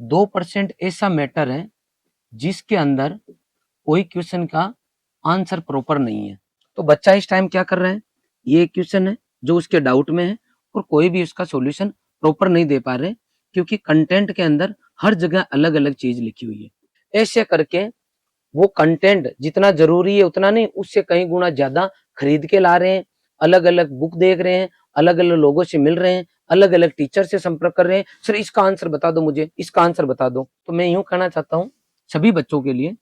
2% ऐसा मैटर है जिसके अंदर कोई क्वेश्चन का आंसर प्रॉपर नहीं है। तो बच्चा इस टाइम क्या कर रहा है, ये क्वेश्चन है जो उसके डाउट में है और कोई भी उसका सॉल्यूशन प्रॉपर नहीं दे पा रहे, क्योंकि कंटेंट के अंदर हर जगह अलग अलग चीज लिखी हुई है। ऐसे करके वो कंटेंट जितना जरूरी है उतना नहीं, उससे कई गुना ज्यादा खरीद के ला रहे हैं, अलग अलग बुक देख रहे हैं, अलग अलग लोगों से मिल रहे हैं, अलग अलग टीचर से संपर्क कर रहे हैं, सर इसका आंसर बता दो, मुझे इसका आंसर बता दो। तो मैं यूं कहना चाहता हूं सभी बच्चों के लिए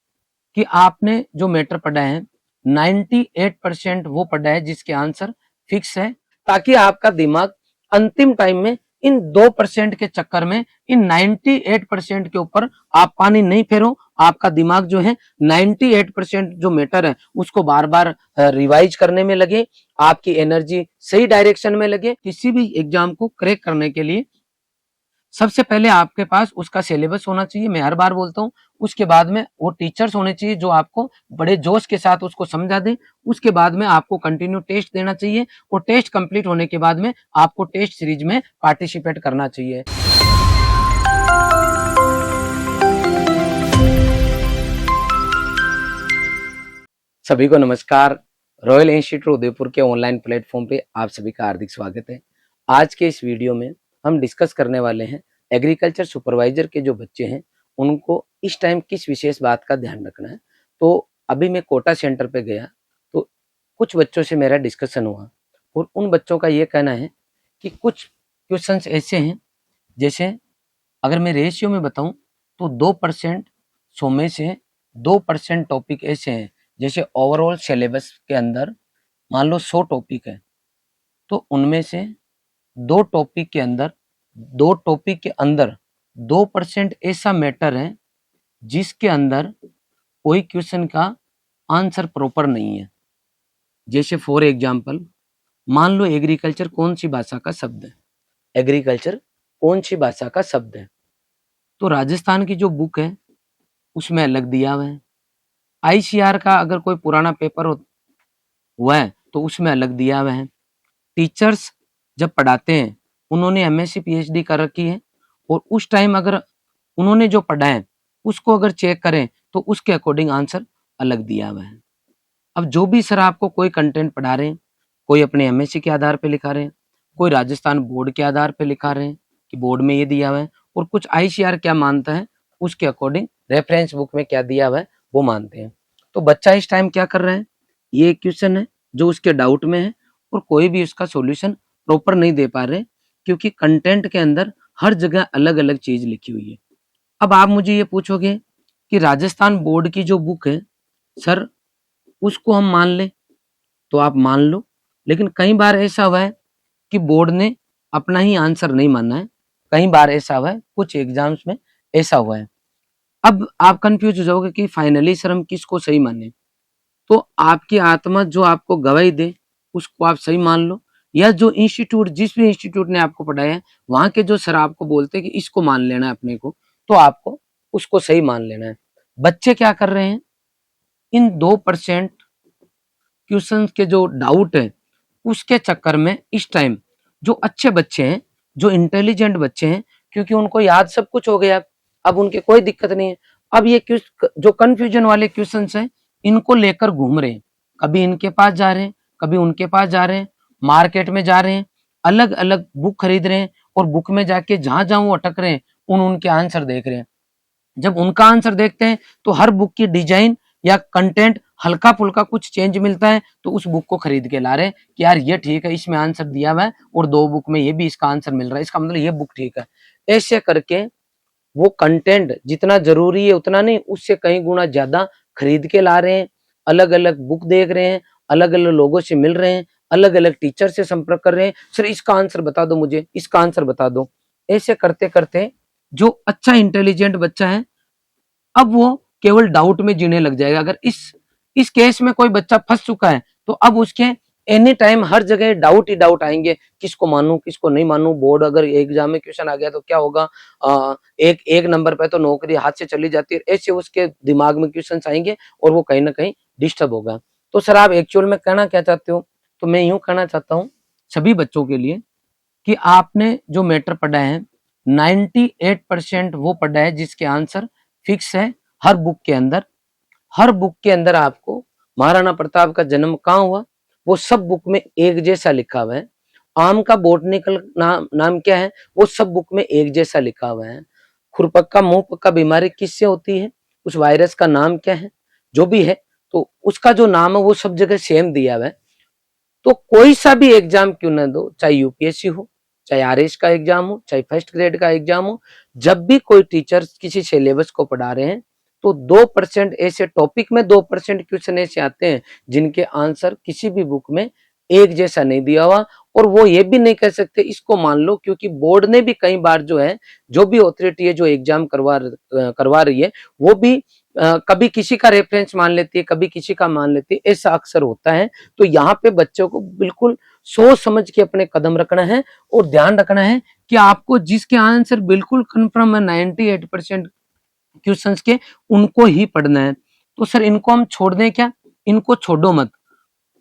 कि आपने जो मैटर पढ़ा है 98% वो पढ़ा है जिसके आंसर फिक्स है, ताकि आपका दिमाग अंतिम टाइम में इन 2% के चक्कर में इन 98% के ऊपर आप पानी नहीं फेरो। आपका दिमाग जो है 98% जो मैटर है उसको बार बार रिवाइज करने में लगे, आपकी एनर्जी सही डायरेक्शन में लगे। किसी भी एग्जाम को क्रैक करने के लिए सबसे पहले आपके पास उसका सिलेबस होना चाहिए, मैं हर बार बोलता हूँ। उसके बाद में वो टीचर्स होने चाहिए जो आपको बड़े जोश के साथ उसको समझा दें। उसके बाद में आपको कंटिन्यू टेस्ट देना चाहिए और टेस्ट कंप्लीट होने के बाद में आपको टेस्ट सीरीज में पार्टिसिपेट करना चाहिए। सभी को नमस्कार। रॉयल इंस्टीट्यूट उदयपुर के ऑनलाइन प्लेटफॉर्म पे आप सभी का हार्दिक स्वागत है। आज के इस वीडियो में हम डिस्कस करने वाले हैं एग्रीकल्चर सुपरवाइजर के जो बच्चे हैं उनको इस टाइम किस विशेष बात का ध्यान रखना है। तो अभी मैं कोटा सेंटर पे गया तो कुछ बच्चों से मेरा डिस्कशन हुआ और उन बच्चों का ये कहना है कि कुछ क्वेश्चंस ऐसे हैं, जैसे अगर मैं रेशियो में बताऊं तो 2% 100 में से 2% टॉपिक ऐसे हैं, जैसे ओवरऑल सिलेबस के अंदर मान लो 100 टॉपिक है तो उनमें से 2 टॉपिक के अंदर 2% ऐसा मैटर है जिसके अंदर कोई क्वेश्चन का आंसर प्रॉपर नहीं है। जैसे फॉर एग्जाम्पल मान लो एग्रीकल्चर कौन सी भाषा का शब्द है, एग्रीकल्चर कौन सी भाषा का शब्द है, तो राजस्थान की जो बुक है उसमें अलग दिया हुआ है। आईसीआर का अगर कोई पुराना पेपर हुआ है तो उसमें अलग दिया हुआ है। टीचर्स जब पढ़ाते हैं उन्होंने एमएससी पीएचडी कर रखी है और उस टाइम अगर उन्होंने जो पढ़ा है उसको अगर चेक करें तो उसके अकॉर्डिंग आंसर अलग दिया हुआ है। अब जो भी सर आपको कोई कंटेंट पढ़ा रहे हैं, कोई अपने एमएससी के आधार पे लिखा रहे हैं, कोई राजस्थान बोर्ड के आधार पे लिखा रहे हैं कि बोर्ड में ये दिया हुआ है, और कुछ आईसीआर क्या मानता है उसके अकॉर्डिंग रेफरेंस बुक में क्या दिया हुआ है वो मानते हैं। तो बच्चा इस टाइम क्या कर रहा है, ये क्वेश्चन है जो उसके डाउट में है और कोई भी उसका सॉल्यूशन प्रॉपर नहीं दे पा रहे, क्योंकि कंटेंट के अंदर हर जगह अलग अलग चीज लिखी हुई है। अब आप मुझे ये पूछोगे कि राजस्थान बोर्ड की जो बुक है सर उसको हम मान लें, तो आप मान लो, लेकिन कई बार ऐसा हुआ है कि बोर्ड ने अपना ही आंसर नहीं माना है। कई बार ऐसा हुआ है, कुछ एग्जाम्स में ऐसा हुआ है। अब आप कंफ्यूज हो जाओगे कि फाइनली सर हम किसको सही माने। तो आपकी आत्मा जो आपको गवाही दे उसको आप सही मान लो, या जो इंस्टीट्यूट जिस भी इंस्टीट्यूट ने आपको पढ़ाया है वहां के जो सर आपको बोलते हैं कि इसको मान लेना है अपने को, तो आपको उसको सही मान लेना है। बच्चे क्या कर रहे हैं, इन 2% क्वेश्चन के जो डाउट है उसके चक्कर में इस टाइम जो अच्छे बच्चे हैं, जो इंटेलिजेंट बच्चे हैं, क्योंकि उनको याद सब कुछ हो गया, अब उनके कोई दिक्कत नहीं है। अब ये जो कंफ्यूजन वाले क्वेश्चंस हैं इनको लेकर घूम रहे हैं, कभी इनके पास जा रहे हैं, कभी उनके पास जा रहे हैं, मार्केट में जा रहे हैं, अलग अलग बुक खरीद रहे हैं और बुक में जाके जहां जहां वो अटक रहे हैं उनके आंसर देख रहे हैं। जब उनका आंसर देखते हैं तो हर बुक की डिजाइन या कंटेंट हल्का फुल्का कुछ चेंज मिलता है तो उस बुक को खरीद के ला रहे हैं कि यार ये ठीक है, इसमें आंसर दिया हुआ है और 2 बुक में ये भी इसका आंसर मिल रहा है, इसका मतलब ये बुक ठीक है। ऐसे करके वो कंटेंट जितना जरूरी है उतना नहीं, उससे कई गुना ज्यादा खरीद के ला रहे हैं, अलग अलग बुक देख रहे हैं, अलग अलग लोगों से मिल रहे हैं, अलग अलग टीचर से संपर्क कर रहे हैं, सर इसका आंसर बता दो, मुझे इसका आंसर बता दो। ऐसे करते करते जो अच्छा इंटेलिजेंट बच्चा है अब वो केवल डाउट में जीने लग जाएगा। अगर इस केस में कोई बच्चा फंस चुका है तो अब उसके एनी टाइम हर जगह डाउट ही डाउट आएंगे, किसको मानूं किसको नहीं मानूं, बोर्ड अगर एग्जाम में क्वेश्चन आ गया तो क्या होगा, एक नंबर पे तो नौकरी हाथ से चली जाती है, ऐसे उसके दिमाग में क्वेश्चन आएंगे और वो कहीं ना कहीं डिस्टर्ब होगा। तो सर आप एक्चुअल में कहना क्या चाहते हो, तो मैं यूं कहना चाहता हूँ सभी बच्चों के लिए कि आपने जो मैटर पढ़ा है 98% वो पढ़ा है जिसके आंसर फिक्स है हर बुक के अंदर। हर बुक के अंदर आपको महाराणा प्रताप का जन्म कहाँ हुआ वो सब बुक में एक जैसा लिखा हुआ है। आम का बोटनिकल नाम क्या है वो सब बुक में एक जैसा लिखा हुआ है। खुरपक्का मुंहपक्का बीमारी किससे होती है, उस वायरस का नाम क्या है, जो भी है तो उसका जो नाम है वो सब जगह सेम दिया हुआ है। तो कोई सा भी एग्जाम क्यों ना दो, चाहे यूपीएससी हो, चाहे आरएस का एग्जाम हो, चाहे फर्स्ट ग्रेड का एग्जाम हो, जब भी कोई टीचर किसी सिलेबस को पढ़ा रहे हैं तो 2% ऐसे टॉपिक में 2% क्वेश्चन ऐसे आते हैं जिनके आंसर किसी भी बुक में एक जैसा नहीं दिया हुआ। और वो ये भी नहीं कह सकते इसको मान लो, क्योंकि बोर्ड ने भी कई बार जो है जो भी अथॉरिटी है जो एग्जाम करवा रही है वो भी कभी किसी का रेफरेंस मान लेती है, कभी किसी का मान लेती है, ऐसा अक्सर होता है। तो यहाँ पे बच्चों को बिल्कुल सोच समझ के अपने कदम रखना है और ध्यान रखना है कि आपको जिसके आंसर बिल्कुल कंफर्म है 98% क्वेश्चंस के उनको ही पढ़ना है। तो सर इनको हम छोड़ दें क्या, इनको छोड़ो मत,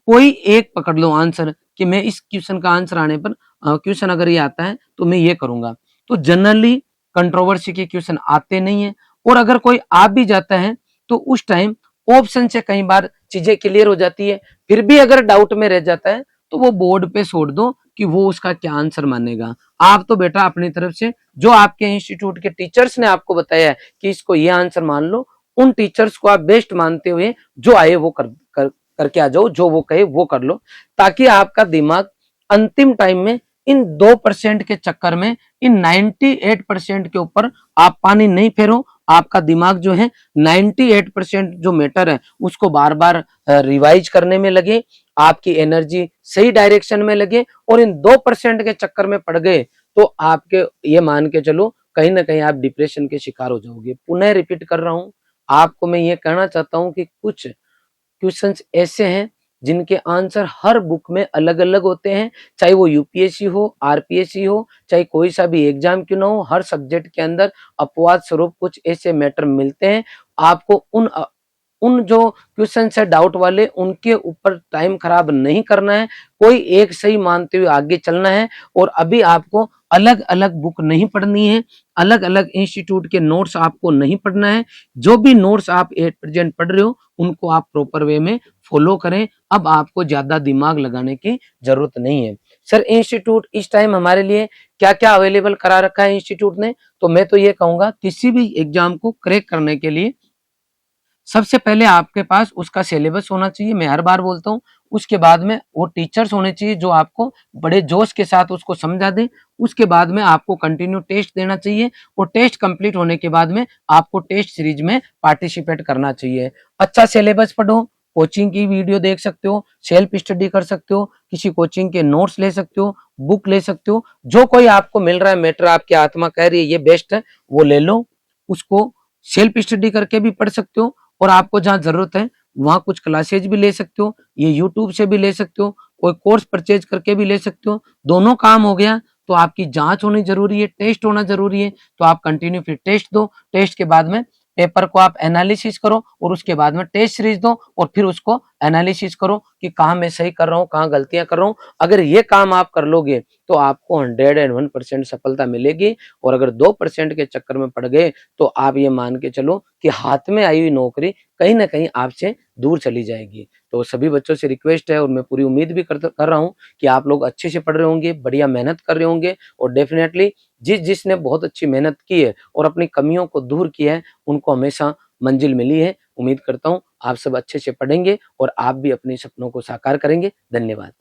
कोई एक पकड़ लो आंसर कि मैं इस क्वेश्चन का आंसर आने पर क्वेश्चन अगर ये आता है तो मैं ये करूंगा। तो जनरली कंट्रोवर्सी के क्वेश्चन आते नहीं है, और अगर कोई आ भी जाता है तो उस टाइम ऑप्शन से कई बार चीजें क्लियर हो जाती है। फिर भी अगर डाउट में रह जाता है तो वो बोर्ड पे छोड़ दो कि वो उसका क्या आंसर मानेगा। आप तो बेटा अपनी तरफ से जो आपके इंस्टीट्यूट के टीचर्स ने आपको बताया है कि इसको ये आंसर मान लो, उन टीचर्स को आप बेस्ट मानते हुए जो आए वो करके आ जाओ, जो वो कहे वो कर लो, ताकि आपका दिमाग अंतिम टाइम में इन 2% के चक्कर में इन 98% के ऊपर आप पानी नहीं फेरो। आपका दिमाग जो है 98% जो मैटर है उसको बार बार रिवाइज करने में लगे, आपकी एनर्जी सही डायरेक्शन में लगे, और इन 2% के चक्कर में पड़ गए तो आपके ये मान के चलो कहीं ना कहीं आप डिप्रेशन के शिकार हो जाओगे। पुनः रिपीट कर रहा हूं, आपको मैं ये कहना चाहता हूं कि कुछ क्वेश्चंस ऐसे हैं जिनके आंसर हर बुक में अलग अलग होते हैं, चाहे वो यूपीएससी हो, आरपीएससी हो, चाहे कोई सा भी एग्जाम क्यों ना हो, हर सब्जेक्ट के अंदर अपवाद स्वरूप कुछ ऐसे मैटर मिलते हैं। आपको उन जो क्वेश्चन है डाउट वाले उनके ऊपर टाइम खराब नहीं करना है, कोई एक सही मानते हुए आगे चलना है। और अभी आपको अलग अलग बुक नहीं पढ़नी है, अलग अलग इंस्टीट्यूट के नोट्स आपको नहीं पढ़ना है। जो भी नोट्स आप एट प्रेजेंट पढ़ रहे हो उनको आप प्रॉपर वे में फॉलो करें। अब आपको ज्यादा दिमाग लगाने की जरूरत नहीं है। सर इंस्टीट्यूट इस टाइम हमारे लिए क्या क्या अवेलेबल करा रखा है इंस्टीट्यूट ने, तो मैं तो ये कहूंगा किसी भी एग्जाम को क्रैक करने के लिए सबसे पहले आपके पास उसका सिलेबस होना चाहिए, मैं हर बार बोलता हूँ। उसके बाद में वो टीचर्स होने चाहिए जो आपको बड़े जोश के साथ उसको समझा दें। उसके बाद में आपको कंटिन्यू टेस्ट देना चाहिए, और टेस्ट कंप्लीट होने के बाद में आपको टेस्ट सीरीज में पार्टिसिपेट करना चाहिए। अच्छा सिलेबस पढ़ो, कोचिंग की वीडियो देख सकते हो, सेल्फ स्टडी कर सकते हो, किसी कोचिंग के नोट्स ले सकते हो, बुक ले सकते हो, जो कोई आपको मिल रहा है मैटर आपकी आत्मा कह रही है ये बेस्ट है वो ले लो। उसको सेल्फ स्टडी करके भी पढ़ सकते हो, और आपको जहां जरूरत है वहां कुछ क्लासेज भी ले सकते हो, ये यूट्यूब से भी ले सकते हो, कोई कोर्स परचेज करके भी ले सकते हो। दोनों काम हो गया तो आपकी जांच होनी जरूरी है, टेस्ट होना जरूरी है। तो आप कंटिन्यू फिर टेस्ट दो, टेस्ट के बाद में पेपर को आप एनालिसिस करो, और उसके बाद में टेस्ट सीरीज दो, और फिर उसको एनालिसिस करो कि कहाँ मैं सही कर रहा हूँ, कहाँ गलतियां कर रहा हूँ। अगर ये काम आप कर लोगे तो आपको 101% सफलता मिलेगी। और अगर 2% के चक्कर में पड़ गए तो आप ये मान के चलो कि हाथ में आई हुई नौकरी कहीं ना कहीं आपसे दूर चली जाएगी। तो सभी बच्चों से रिक्वेस्ट है, और मैं पूरी उम्मीद भी कर रहा हूँ कि आप लोग अच्छे से पढ़ रहे होंगे, बढ़िया मेहनत कर रहे होंगे, और डेफिनेटली जिसने बहुत अच्छी मेहनत की है और अपनी कमियों को दूर किया है उनको हमेशा मंजिल मिली है। उम्मीद करता हूँ आप सब अच्छे से पढ़ेंगे और आप भी अपने सपनों को साकार करेंगे। धन्यवाद।